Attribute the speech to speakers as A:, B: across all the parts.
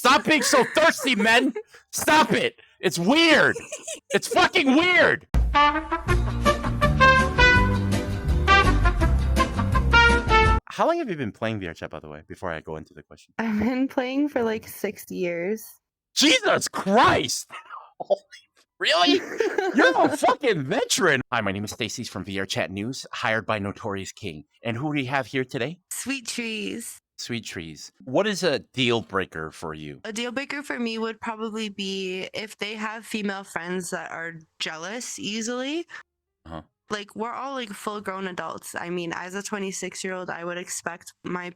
A: Stop being so thirsty, men. Stop it. It's weird. It's fucking weird. How long have you been playing VRChat, by the way, before I go into the question?
B: I've been playing for like 6 years.
A: Jesus Christ. Really? You're a fucking veteran. Hi, my name is Stacy from VRChat News, hired by Notorious King. And who do we have here today?
B: Sweet trees.
A: Sweet trees. What is a deal breaker for you?
B: A deal breaker for me would probably be if they have female friends that are jealous easily.
A: Uh-huh.
B: Like, we're all like full grown adults. I mean, as a 26-year-old, I would expect my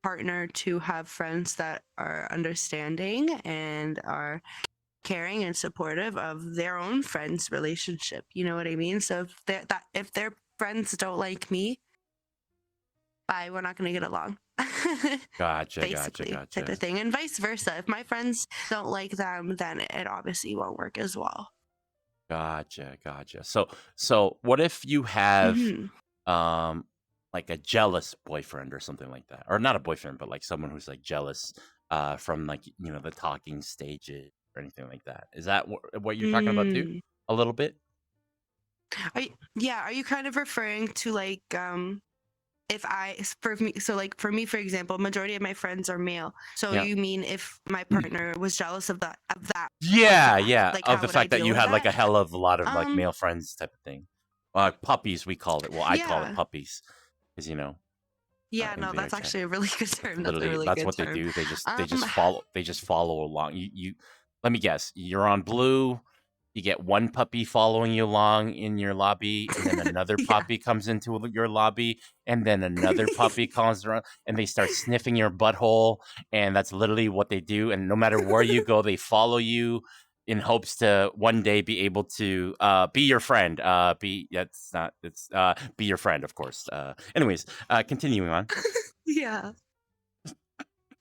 B: partner to have friends that are understanding and are caring and supportive of their own friends' relationship. You know what I mean? So if their friends don't like me, bye, we're not going to get along.
A: Gotcha.
B: Type of thing. And vice versa. If my friends don't like them, then it obviously won't work as well.
A: Gotcha. So what if you have like a jealous boyfriend or something like that? Or not a boyfriend, but like someone who's like jealous from like, you know, the talking stages or anything like that. Is that what you're talking about too? A little bit?
B: Are you kind of referring to like for me, for example, majority of my friends are male. So you mean if my partner was jealous of that?
A: Yeah.
B: Like,
A: of the fact that you had like a hell of a lot of like male friends type of thing. Puppies, we call it. Well, I call it puppies, because you know.
B: Yeah, no, that's actually a really good term.
A: Literally, that's what they do. They just follow along. You let me guess. You're on blue. You get one puppy following you along in your lobby, and then another puppy comes into your lobby, and then another puppy comes around, and they start sniffing your butthole, and that's literally what they do. And no matter where you go, they follow you in hopes to one day be able to be your friend. Be your friend, of course. Anyways, continuing on.
B: Yeah.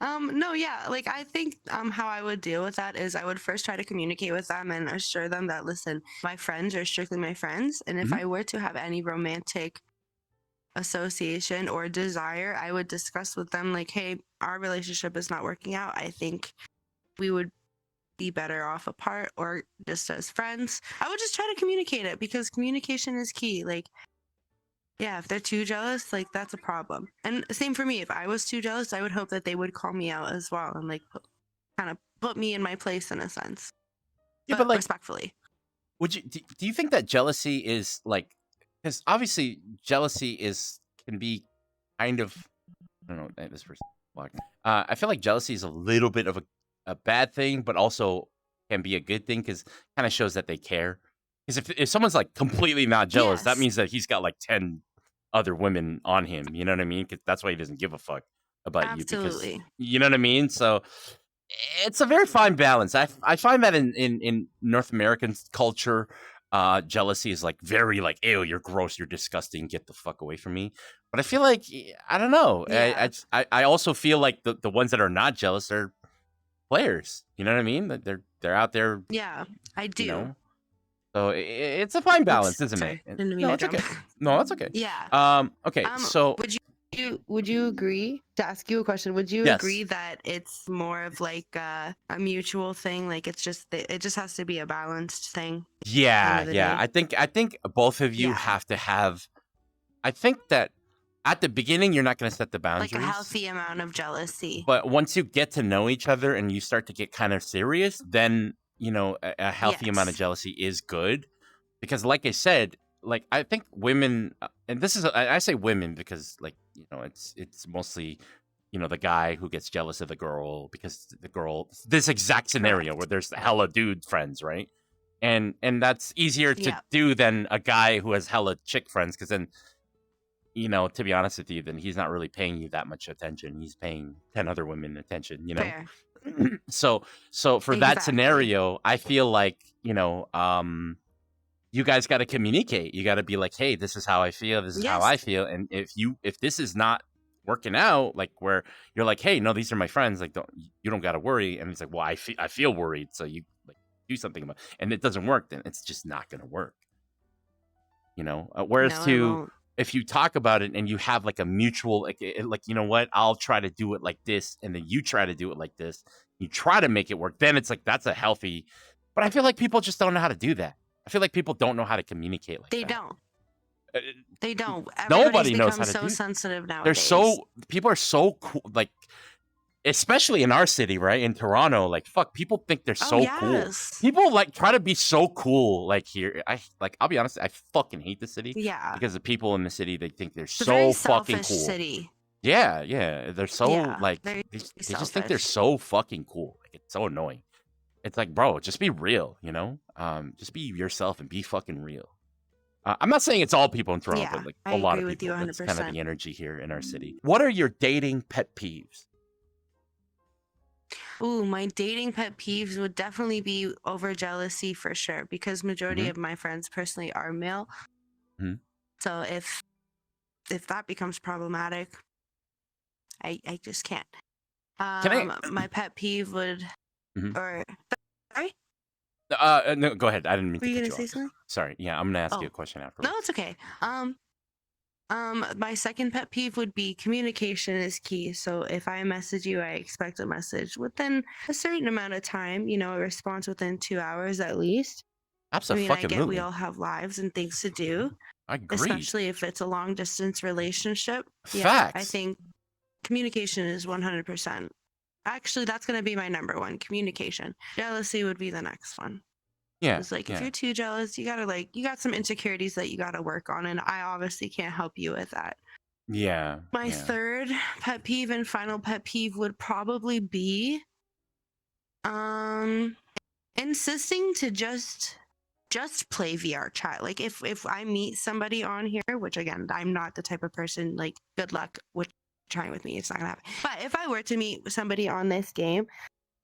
B: No, yeah, like I think how I would deal with that is I would first try to communicate with them and assure them that, listen, my friends are strictly my friends, and if I were to have any romantic association or desire, I would discuss with them like, hey, our relationship is not working out. I think we would be better off apart or just as friends. I would just try to communicate it, because communication is key. Like, yeah, if they're too jealous, like that's a problem. And same for me. If I was too jealous, I would hope that they would call me out as well and like kind of put me in my place in a sense.
A: Yeah, but like
B: respectfully.
A: Would you do you think that jealousy is like, because obviously jealousy can be kind of, I don't know, this person. I feel like jealousy is a little bit of a bad thing, but also can be a good thing, because it kind of shows that they care. Because if someone's like completely not jealous, that means that he's got like 10 other women on him. You know what I mean? Because that's why he doesn't give a fuck about you. Because, you know what I mean? So it's a very fine balance. I find that in North American culture, jealousy is like very like, ew, you're gross, you're disgusting, get the fuck away from me. But I feel like, I don't know. Yeah. I also feel like the ones that are not jealous are players. You know what I mean? That they're out there.
B: Yeah, I do.
A: You know? So it's a fine balance, isn't it? No, it's okay. No, that's okay.
B: Yeah.
A: Okay. So
B: would you agree, to ask you a question, would you agree that it's more of like a mutual thing? Like it just has to be a balanced thing?
A: Yeah. I think both of you have to have. I think that at the beginning you're not going to set the boundaries.
B: Like a healthy amount of jealousy.
A: But once you get to know each other and you start to get kind of serious, then you know a healthy amount of jealousy is good, because like I said, like I think women, and this is I say women because like, you know, it's mostly, you know, the guy who gets jealous of the girl because the girl, this exact scenario where there's hella dude friends, right? And that's easier to do than a guy who has hella chick friends, because then, you know, to be honest with you, then he's not really paying you that much attention. He's paying 10 other women attention, you know?
B: Fair.
A: So for that scenario, I feel like, you know, you guys got to communicate. You got to be like, hey, this is how I feel. This is how I feel. And if this is not working out, like where you're like, hey, no, these are my friends. Like, you don't got to worry. And it's like, well, I feel worried. So you like do something about it. And it doesn't work, then it's just not going to work. You know, whereas if you talk about it and you have like a mutual, like, you know what, I'll try to do it like this, and then you try to do it like this, you try to make it work, then it's like that's a healthy. But I feel like people just don't know how to do that. I feel like people don't know how to communicate like
B: They
A: that.
B: don't.
A: Uh,
B: They don't. Everybody's
A: Nobody knows how
B: become
A: to
B: so
A: do.
B: sensitive
A: They're
B: nowadays.
A: people are so cool, like especially in our city, right? In Toronto, like fuck, people think they're
B: Oh
A: so cool.
B: yes.
A: People like try to be so cool, like here. I'll be honest, I fucking hate the city
B: Yeah.
A: because the people in the city they think they're
B: It's a very
A: so fucking
B: selfish
A: cool.
B: city.
A: Yeah, they're so
B: Yeah.
A: like
B: Very
A: they just think they're
B: selfish.
A: so fucking cool. Like it's so annoying. It's like, bro, just be real, just be yourself and be fucking real. I'm not saying it's all people in Toronto,
B: Yeah.
A: but like
B: I
A: a lot
B: agree
A: of
B: with you
A: people. That's kind of
B: 100%.
A: the energy here in our city. What are your dating pet peeves?
B: Ooh, my dating pet peeves would definitely be over jealousy for sure, because majority
A: Mhm.
B: of my friends personally are male.
A: Mhm.
B: So if that becomes problematic, I just can't.
A: Can I?
B: My pet peeve would
A: Mhm.
B: or sorry,
A: No, go ahead. I didn't mean
B: were
A: to
B: you
A: cut
B: gonna
A: you
B: say
A: off.
B: something?
A: Sorry. Yeah, I'm gonna ask you
B: Oh,
A: a question
B: no,
A: afterwards.
B: it's okay. My second pet peeve would be communication is key. So if I message you, I expect a message within a certain amount of time, a response within 2 hours at least. I mean, I get we
A: Absolutely.
B: all have lives and things to do,
A: Agreed.
B: especially if it's a long distance relationship. Yeah, I
A: Facts.
B: think communication is 100%. Actually, that's going to be my number one, communication. Jealousy would be the next one.
A: Yeah.
B: It's like if
A: Yeah.
B: you're too jealous, you got some insecurities that you got to work on, and I obviously can't help you with that.
A: Yeah.
B: My
A: Yeah.
B: third pet peeve and final pet peeve would probably be insisting to just play VR chat. Like if I meet somebody on here, which again, I'm not the type of person, like good luck with trying with me. It's not gonna happen. But if I were to meet somebody on this game,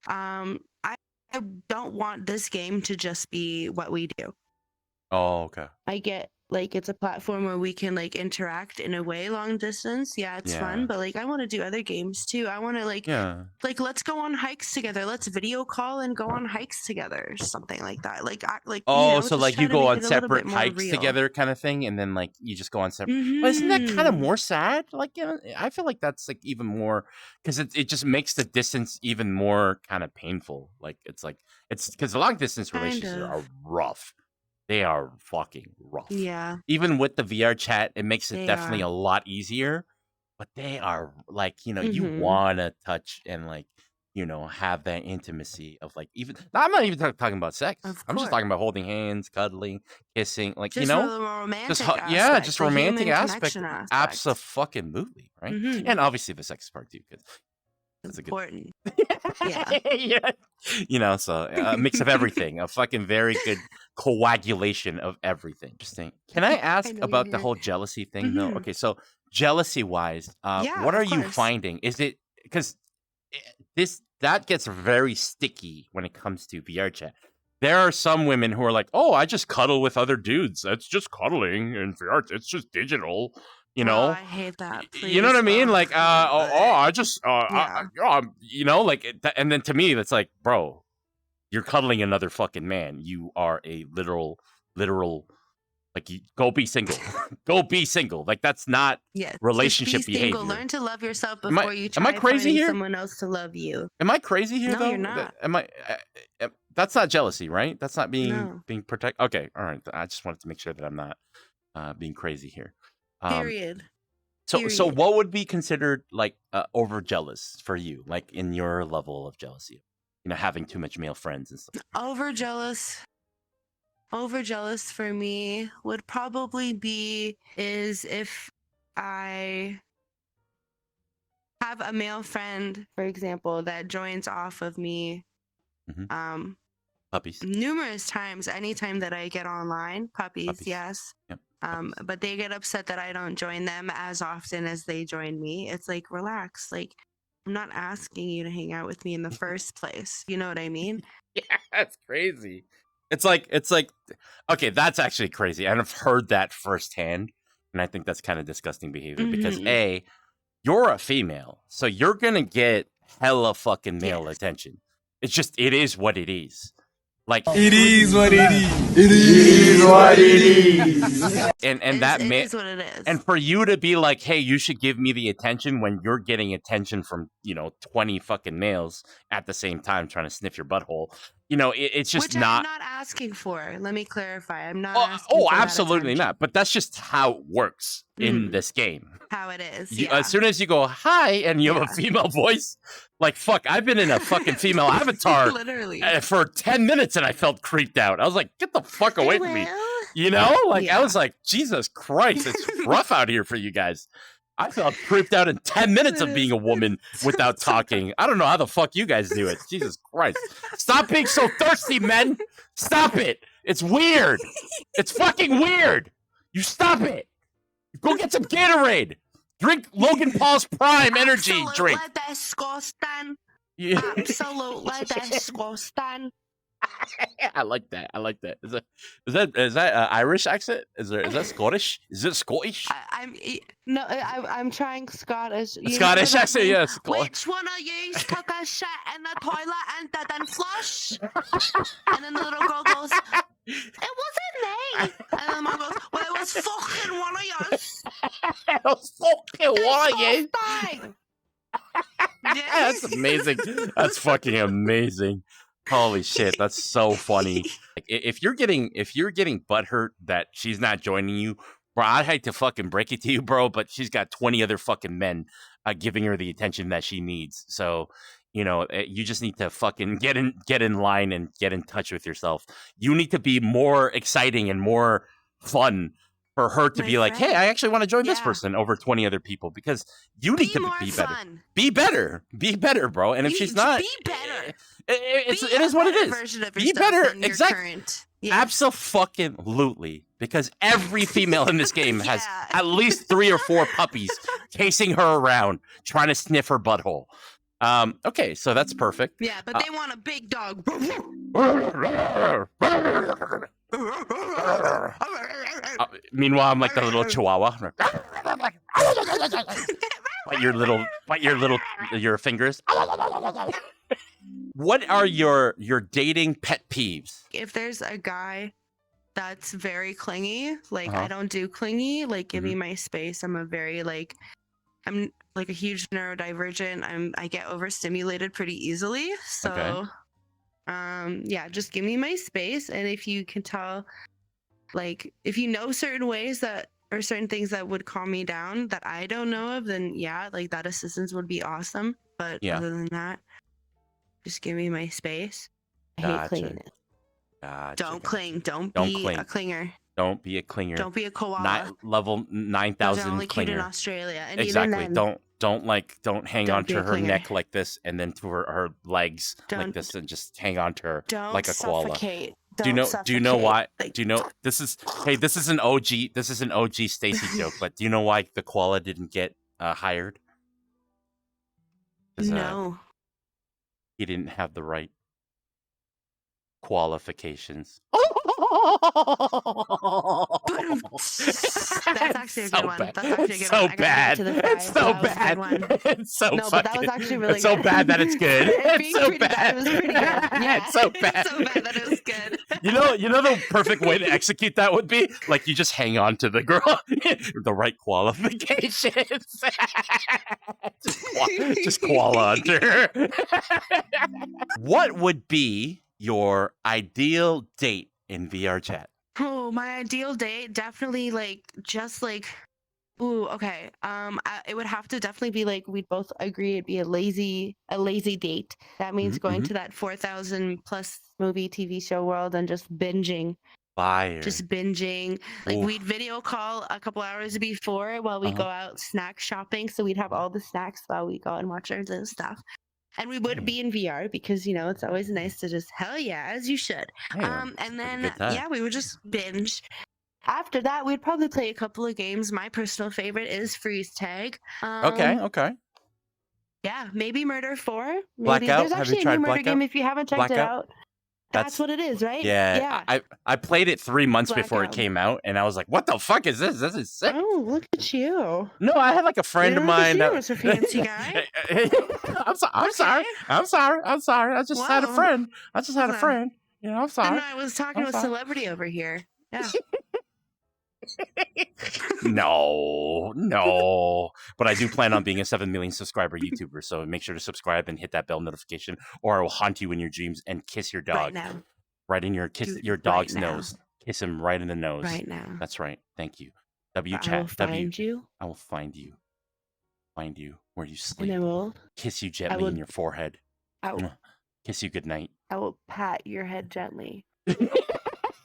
B: I don't want this game to just be what we do.
A: Oh, okay.
B: I get like it's a platform where we can like interact in a way long distance. Yeah, it's
A: Yeah.
B: fun, but like I want to do other games too. I want to
A: Yeah.
B: like let's go on hikes together. Let's video call and go on hikes together, or something like that.
A: Oh, so
B: just
A: like
B: try
A: you
B: to
A: go
B: make
A: on
B: it a little bit
A: separate
B: more
A: hikes
B: real.
A: together, kind of thing, and then like you just go on separate. But isn't that kind of
B: Mm-hmm.
A: more sad? Like, I feel like that's like even more because it just makes the distance even more kind of painful. Like it's because long distance
B: Kind
A: relationships are
B: of.
A: rough. They are fucking rough.
B: Yeah,
A: Even with the VR chat, it makes it
B: they
A: definitely
B: are.
A: a lot easier. But they are like, you
B: Mm-hmm.
A: wanna touch and like, have that intimacy of like even. I'm not even talking about sex.
B: Of
A: I'm just
B: course.
A: talking about holding hands, cuddling, kissing, like
B: Just for the
A: just
B: romantic
A: yeah,
B: aspect,
A: just
B: the
A: romantic
B: human
A: aspect.
B: connection aspect.
A: Absolutely, right?
B: Mm-hmm.
A: And obviously the sex part too, because that's a good
B: Important. Yeah.
A: yeah. So a mix of everything, a fucking very good coagulation of everything. Interesting. Can I
B: I
A: ask
B: know you're
A: about the
B: here.
A: whole jealousy thing though?
B: Mm-hmm.
A: Okay, so jealousy wise, what
B: Yeah,
A: are
B: of
A: you
B: course.
A: finding? Is it because this that gets very sticky when it comes to VR chat? There are some women who are like, "Oh, I just cuddle with other dudes. That's just cuddling in VR. It's just digital." You
B: Oh,
A: know,
B: I hate that.
A: you know what I
B: Please.
A: mean?
B: Oh,
A: Like, I just,
B: yeah.
A: and then to me, that's like, bro, you're cuddling another fucking man. You are a literal, like, go be single, go be single. Like, that's not
B: Yes. Just be
A: relationship
B: single.
A: behavior.
B: Learn to love yourself
A: Am I,
B: before you
A: am I
B: try
A: crazy
B: finding
A: here?
B: someone else to love you.
A: Am I crazy here
B: No, you're
A: though?
B: not.
A: Am I? That's not jealousy, right? That's not
B: No.
A: being protect. Okay, all right. I just wanted to make sure that I'm not being crazy here. Um,
B: Period.
A: So
B: Period.
A: what would be considered like over jealous for you, like in your level of jealousy? Having too much male friends and stuff.
B: Over jealous. Over jealous for me would probably be is if I have a male friend, for example, that joins off of me
A: Hmm.
B: um
A: Puppies,
B: numerous times anytime that I get online. Puppies,
A: puppies.
B: yes.
A: Yep, puppies.
B: But they get upset that I don't join them as often as they join me. It's like, relax. Like, I'm not asking you to hang out with me in the first place. You know what I mean?
A: Yeah, that's crazy. It's like okay, that's actually crazy. And I've heard that firsthand, and I think that's kind of disgusting behavior because
B: Mm-hmm.
A: you're a female, so you're gonna get hella fucking male
B: Yes.
A: attention. It is what it is. Like
C: it is what it is. It is what it is.
A: and that
B: It is what it is.
A: and for you to be like, hey, you should give me the attention when you're getting attention from 20 fucking males at the same time trying to sniff your butthole. It's just
B: Which
A: not.
B: I'm not asking for. Let me clarify. I'm not
A: Oh,
B: asking for that
A: absolutely
B: attention.
A: not. But that's just how it works in this game.
B: How it is.
A: As soon as you go hi and you have a female voice, like fuck, I've been in a fucking female avatar
B: literally
A: for 10 minutes and I felt creeped out. I was like, get the fuck away from me. I was like, Jesus Christ, it's rough out here for you guys. I felt creeped out in 10 minutes of being a woman without talking. I don't know how the fuck you guys do it. Jesus Christ. Stop being so thirsty, men. Stop it. It's weird. It's fucking weird. You stop it. Go get some Gatorade. Drink Logan Paul's Prime Energy drink.
B: Disgusting.
A: Yeah.
B: Absolutely disgusting.
A: I like that. Is that Irish accent? Is that Scottish? Is it Scottish?
B: I'm trying Scottish.
A: Scottish accent, yes.
B: Which one of you took a shit in the toilet and didn't flush? And then the little girl goes, "It wasn't me." And then the mom goes, "Well, it was fucking one of yours."
A: It was fucking one of you. That's amazing. That's fucking amazing. Holy shit, that's so funny. Like, if you're getting butthurt that she's not joining you, bro, I'd hate to fucking break it to you, bro, but she's got 20 other fucking men giving her the attention that she needs. So, you just need to fucking get in line and get in touch with yourself. You need to be more exciting and more fun for her to be like, hey, I actually want to join this person over 20 other people, because you need to be better. Be better. Be better, bro. And if she's not,
B: be better.
A: It is what it is. Be better. Exactly. Absolutely. Because every female in this game has at least 3 or 4 puppies chasing her around, trying to sniff her butthole. Okay, so that's perfect.
B: Yeah, but they want a big dog.
A: Meanwhile, I'm like the little chihuahua. Your fingers. What are your dating pet peeves?
B: If there's a guy that's very clingy, like I don't do clingy, like give me my space. I'm I'm like a huge neurodivergent. I get overstimulated pretty easily. So just give me my space. And if you can tell, like if you know certain ways that or certain things that would calm me down that I don't know of, then like that assistance would be awesome. But other than that, just give me my space. I hate clinging. Don't cling. Don't be a clinger.
A: Don't be a clinger.
B: Don't be a koala.
A: Level 9,000
B: Those are only cute in
A: clinger.
B: Australia. And
A: Exactly.
B: Even then,
A: Don't hang on to her neck like this, and then to her legs like this, and just hang on to her like a koala. Do you know why? Do you know this is an OG Stacy joke, but do you know why the koala didn't get hired?
B: No.
A: He didn't have the right qualifications.
B: That's actually a good one. That's actually a good
A: so
B: one.
A: Bad. It's so bad. It's so
B: no, but that was actually really
A: it's so
B: good.
A: bad that it's good. It's so bad.
B: It was pretty good. Yeah.
A: It's so bad.
B: It's so bad that it was good.
A: You know the perfect way to execute that would be like you just hang on to the girl, the right qualifications. just koala under her. What would be your ideal date in VRChat?
B: Oh, my ideal date, definitely okay. It would have to definitely be like we'd both agree it'd be a lazy date. That means going to that 4,000 plus movie TV show world and just binging.
A: Fire.
B: Just binging. Like we'd video call a couple hours before while we go out snack shopping. So we'd have all the snacks while we go and watch our little stuff. And we would be in VR because, it's always nice to just, hell yeah, as you should. And then, we would just binge. After that, we'd probably play a couple of games. My personal favorite is freeze tag.
A: Okay.
B: Yeah, maybe Murder 4. Maybe.
A: Blackout?
B: There's actually a new murder game if you haven't checked it out.
A: That's
B: what it is, right?
A: Yeah. I played it 3 months before it came out, and I was like, what the fuck is this? This is sick.
B: Oh, look at you.
A: No, I had like a friend of mine.
B: You're a fancy guy.
A: I'm sorry. I just had a friend. I'm
B: No,
A: sorry.
B: I was talking to a celebrity over here. Yeah.
A: No. But I do plan on being a 7 million subscriber YouTuber, so make sure to subscribe and hit that bell notification, or I will haunt you in your dreams and kiss your dog.
B: Right now.
A: Right in your
B: Do it
A: your
B: right
A: dog's
B: now.
A: nose. Kiss him right in the nose.
B: Right now.
A: That's right. Thank you.
B: I will
A: WChat.
B: find you,
A: I will find you. Find you where you
B: and
A: sleep.
B: I will.
A: Kiss you gently in your forehead.
B: I will,
A: Kiss you goodnight.
B: I will pat your head gently.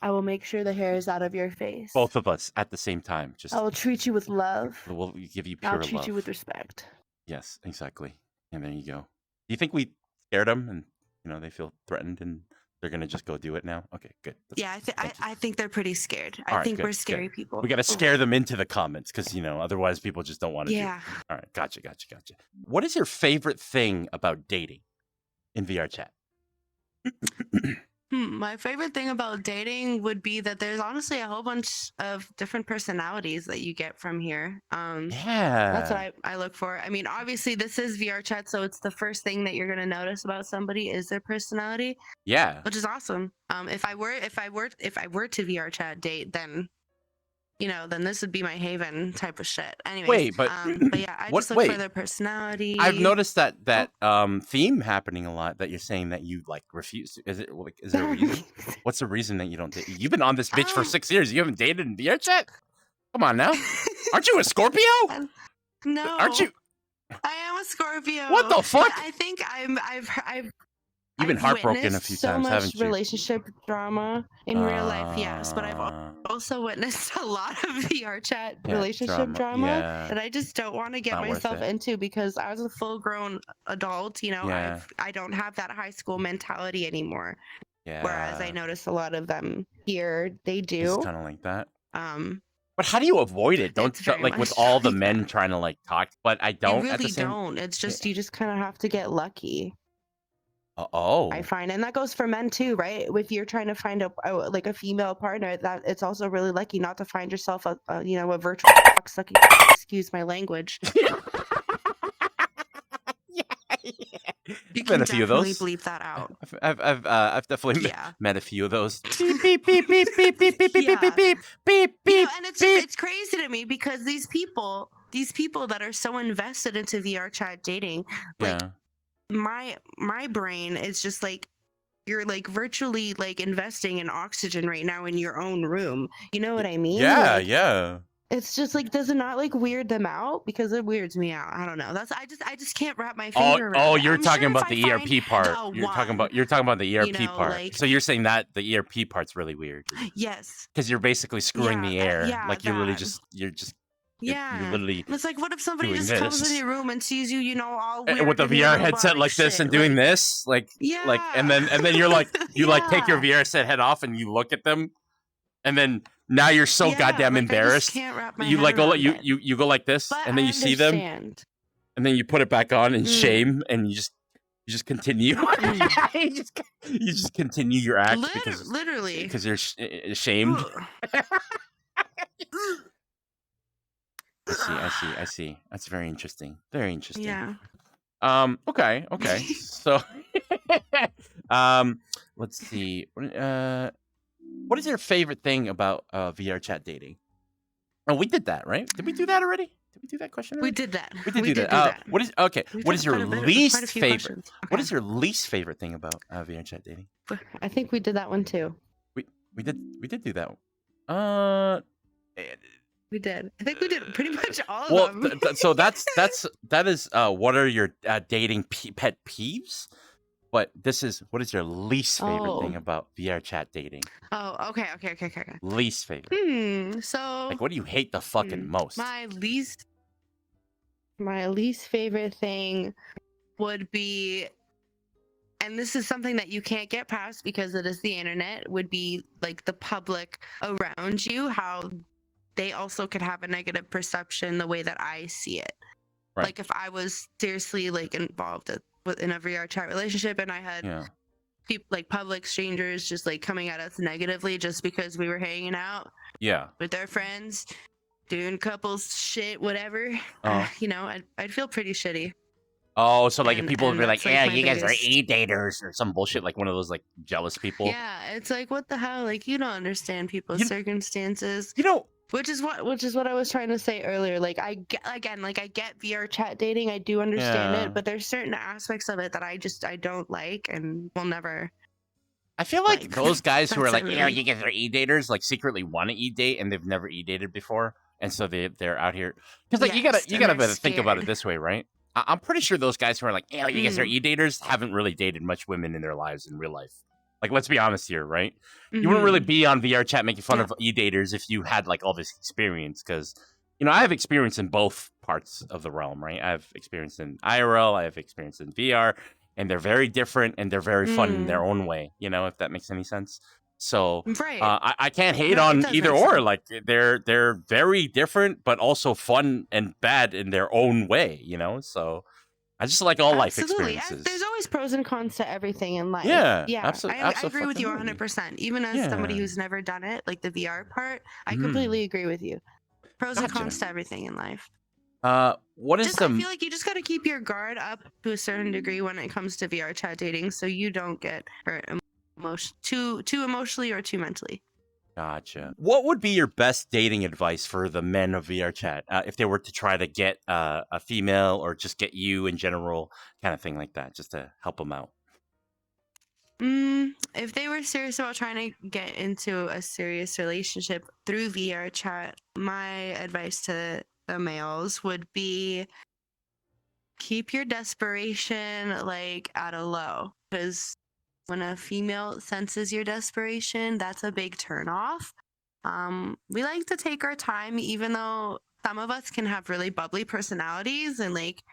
B: I will make sure the hair is out of your face.
A: Both of us at the same time. Just
B: I will treat you with love.
A: we'll give you pure
B: I'll
A: love.
B: treat you with respect.
A: Yes, exactly. And there you go. Do you think we scared them and they feel threatened and they're gonna just go do it now? Okay, good.
B: Yeah, I think they're pretty scared.
A: All
B: I
A: right,
B: think
A: good,
B: we're scary
A: good.
B: people.
A: We got to scare them into the comments because otherwise people just don't want to.
B: Yeah.
A: All right, gotcha. What is your favorite thing about dating in VR chat?
B: My favorite thing about dating would be that there's honestly a whole bunch of different personalities that you get from here.
A: Yeah,
B: That's what I look for. I mean, obviously this is VR chat, so it's the first thing that you're gonna notice about somebody is their personality.
A: Yeah,
B: which is awesome. If I were to VR chat date, then then this would be my haven type of shit. Anyways,
A: wait, but
B: yeah, I just look for their personality.
A: I've noticed that theme happening a lot. That you're saying that you refuse. Is there a reason? What's the reason that you don't date? You've been on this bitch for 6 years. You haven't dated in VR chat? Come on now. Aren't you a Scorpio?
B: No.
A: Aren't you?
B: I am a Scorpio.
A: What the fuck?
B: But I think
A: You've been heartbroken a few
B: so
A: times,
B: much
A: haven't you?
B: relationship drama in real life, yes, but I've also witnessed a lot of VR chat relationship drama that I just don't want to get myself into because as a full-grown adult, I don't have that high school mentality anymore.
A: Yeah.
B: Whereas I notice a lot of them here, they do.
A: It's kind of like that. But how do you avoid it? Don't with all the men trying to talk. But I don't.
B: You really don't. It's just you just kind of have to get lucky. I find, and that goes for men too, right? If you're trying to find a female partner, that it's also really lucky not to find yourself a virtual sucking. Excuse my language. You can
A: met a few of those.
B: Bleep that out.
A: I've definitely met a few of those. Beep beep beep beep beep beep beep beep beep beep beep beep.
B: And it's crazy to me because these people that are so invested into VR chat dating, my brain is just you're virtually investing in oxygen right now in your own room. You know what I mean?
A: Yeah.
B: It's just does it not weird them out? Because it weirds me out. I don't know. I just can't wrap my finger around.
A: Oh, you're talking about the ERP part. You're talking about the ERP part. So you're saying that the ERP part's really weird.
B: Yes.
A: Because you're basically screwing the air. You're literally.
B: It's what if somebody just comes in your room and sees you, all weird
A: with a VR headset like this and doing this, and then you're you take your VR set head off and you look at them, and then now you're so goddamn embarrassed.
B: I just can't wrap my
A: you
B: head around it.
A: you go like this,
B: But
A: and then you see them, and then you put it back on in shame, and you just continue. you just continue your act
B: literally
A: because you're ashamed. I see. That's very interesting. Very interesting.
B: Yeah.
A: Okay. So, let's see. What is your favorite thing about VR chat dating? Oh, we did that, right? Did we do that already? Did we do that question already?
B: We did that.
A: We did do that. What is your least favorite?
B: Okay.
A: What is your least favorite thing about VR chat dating?
B: I think we did that one too.
A: We did do that one.
B: We did. I think we did pretty much all of them.
A: So that is what are your dating pet peeves? But what is your least favorite thing about VR chat dating?
B: Oh, okay.
A: Least favorite.
B: So
A: what do you hate the fucking most?
B: My least favorite thing would be, and this is something that you can't get past because it is the internet, would be the public around you, how they also could have a negative perception the way that I see it.
A: Right.
B: If I was seriously involved in a VR chat relationship and I had people public strangers just coming at us negatively just because we were hanging out with their friends, doing couples shit, whatever, I'd feel pretty shitty.
A: Oh, so like if people would
B: And
A: be like,
B: that's like
A: "Yeah,
B: my
A: you guys are
B: biggest.
A: e-daters" or some bullshit, like one of those like jealous people.
B: Yeah, it's like what the hell? Like you don't understand people's
A: You,
B: circumstances.
A: you know,
B: Which is what I was trying to say earlier. Like I get I get VR chat dating. I do understand
A: yeah.
B: it, but there's certain aspects of it that I don't like and will never
A: I feel like
B: like.
A: those guys who are
B: That's
A: like,
B: it,
A: you know,
B: really.
A: you guys are e-daters, like secretly want to e-date and they've never e-dated before, and so they're out here because like
B: Yes,
A: you
B: and
A: gotta
B: they're
A: think about it
B: scared.
A: this way, right? I'm pretty sure those guys who are like, you know, you guys are
B: Mm.
A: e-daters haven't really dated much women in their lives in real life. Like, let's be honest here, right? You wouldn't really
B: Mm-hmm.
A: be on VR chat making fun
B: Yeah.
A: of e-daters if you had like all this experience, because you know I have experience in both parts of the realm, right? I have experience in IRL, I have experience in VR, and they're very different and they're very fun in their own way. You know, if that makes any sense. So
B: Right.
A: I can't hate
B: No, it
A: on
B: does
A: either
B: make
A: or.
B: sense.
A: Like they're very different, but also fun and bad in their own way. You know, so I just like all life
B: Absolutely.
A: experiences.
B: There's always pros and cons to everything in life.
A: Yeah,
B: Yeah.
A: absolutely,
B: I agree with you
A: absolutely.
B: 100%. Even as somebody
A: Yeah.
B: who's never done it, like the VR part, I
A: Mm.
B: completely agree with you. Pros and
A: Gotcha.
B: cons to everything in life.
A: What is
B: I feel like you just got to keep your guard up to a certain degree when it comes to VR chat dating, so you don't get hurt too emotionally or too mentally.
A: Gotcha. What would be your best dating advice for the men of VR chat if they were to try to get a female or just get you in general, kind of thing like that, just to help them out?
B: If they were serious about trying to get into a serious relationship through VR chat, my advice to the males would be keep your desperation like at a low, because when a female senses your desperation, that's a big turn off. We like to take our time, even though some of us can have really bubbly personalities and like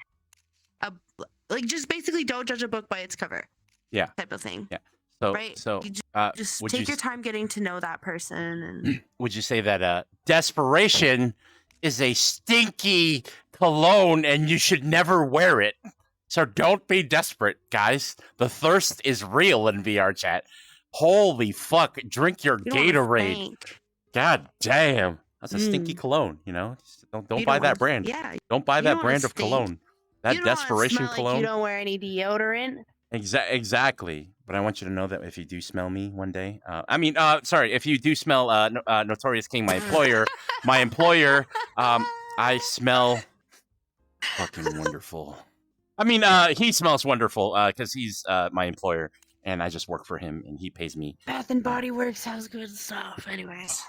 B: just basically don't judge a book by its cover.
A: Yeah.
B: Type of thing.
A: Yeah. So
B: right.
A: so
B: You just
A: would
B: take
A: you
B: your time getting to know that person and
A: would you say that desperation is a stinky cologne and you should never wear it? So don't be desperate, guys. The thirst is real in VR chat. Holy fuck! Drink your
B: you don't wanna
A: Gatorade.
B: thank.
A: God damn, that's a stinky cologne. You know, don't
B: You
A: buy
B: don't
A: that
B: wanna-
A: brand.
B: Yeah.
A: Don't buy
B: you
A: that
B: don't wanna
A: brand of
B: stink.
A: cologne. That
B: You don't wanna
A: desperation
B: smell like
A: cologne.
B: you don't wear any deodorant.
A: Exactly. But I want you to know that if you do smell me one day, sorry, if you do smell Notorious King, my employer, I smell fucking wonderful. I mean, he smells wonderful because he's my employer, and I just work for him, and he pays me.
B: Bath and Body Works has good stuff. Anyways,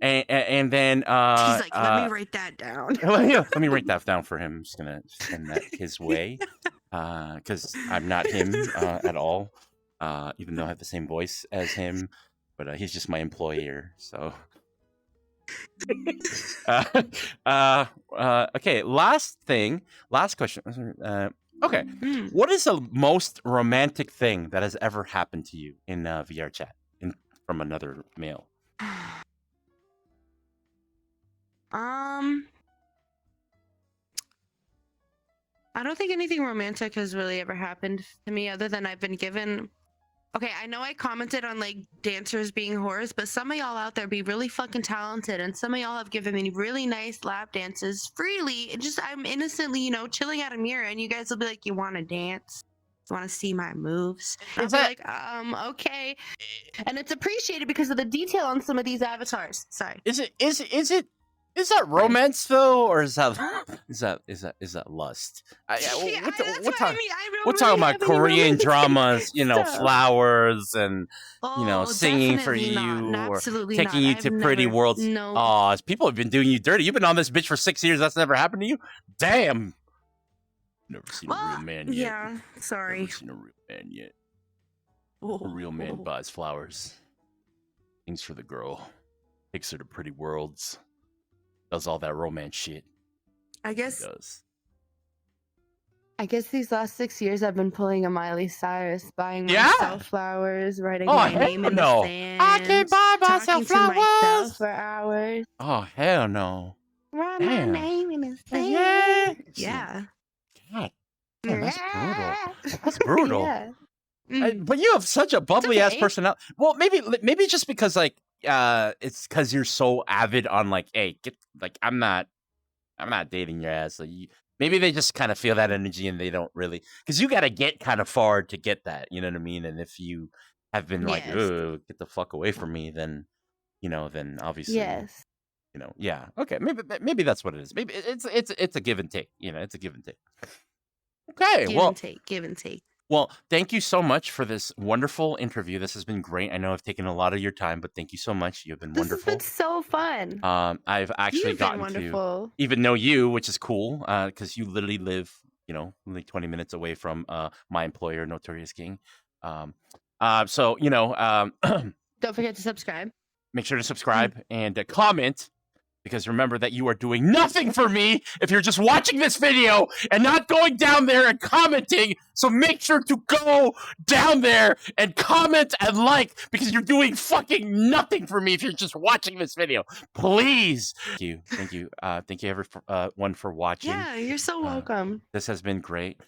A: And then
B: he's like, let me write that down.
A: let me write that down for him. I'm just gonna send that his way because I'm not him at all. Even though I have the same voice as him, but he's just my employer. So, okay. Last question. Okay, what is the most romantic thing that has ever happened to you in VR chat from another male?
B: I don't think anything romantic has really ever happened to me other than I've been given. Okay, I know I commented on like dancers being whores, but some of y'all out there be really fucking talented, and some of y'all have given me really nice lap dances freely. It just I'm innocently, chilling at a mirror, and you guys will be like, "You want to dance? You want to see my moves?" And I'll be like, okay. And it's appreciated because of the detail on some of these avatars. Sorry.
A: Is that romance though, or is that lust? We're talking about Korean dramas, flowers and singing for
B: definitely
A: you
B: not.
A: or
B: Absolutely
A: taking
B: not.
A: you to pretty worlds.
B: No.
A: Oh, people have been doing you dirty. You've been on this bitch for 6 years. That's never happened to you. Damn. Never seen a real man yet.
B: Yeah. Sorry.
A: Never seen a real man yet. A real man buys flowers, things for the girl, takes her to pretty worlds. Does all that romance shit.
B: I guess
A: He does.
B: these last 6 years I've been pulling a Miley Cyrus, buying myself flowers, writing my name in the sand.
A: I can buy myself
B: talking to myself
A: flowers
B: for hours.
A: Oh hell no!
B: Write
A: Damn.
B: my name in the sand. Yeah.
A: God, damn, that's brutal. That's brutal.
B: Yeah.
A: But you have such a bubbly ass
B: okay.
A: personality. Well, maybe just because like it's because you're so avid on like, hey, I'm not dating your ass. So Maybe they just kind of feel that energy and they don't really, because you got to get kind of far to get that. You know what I mean? And if you have been like,
B: Yes.
A: "Ugh, get the fuck away from me," then then obviously,
D: Yes.
A: yeah, okay, maybe that's what it is. Maybe it's a give and take. It's a give and take. Okay,
B: Give
A: well,
B: and take, give and take.
A: well, thank you so much for this wonderful interview. This has been great. I know I've taken a lot of your time, but thank you so much. You've been
D: This has
A: wonderful.
D: been so fun.
A: I've actually
D: You've been
A: gotten to
D: wonderful.
A: even know you, which is cool, because you literally live, only 20 minutes away from my employer, Notorious King. So
D: Don't forget to subscribe.
A: make sure to subscribe and comment, because remember that you are doing nothing for me if you're just watching this video and not going down there and commenting. So make sure to go down there and comment and like, because you're doing fucking nothing for me if you're just watching this video. Please. Thank you. Thank you everyone for watching.
B: Yeah, you're so welcome.
A: This has been great.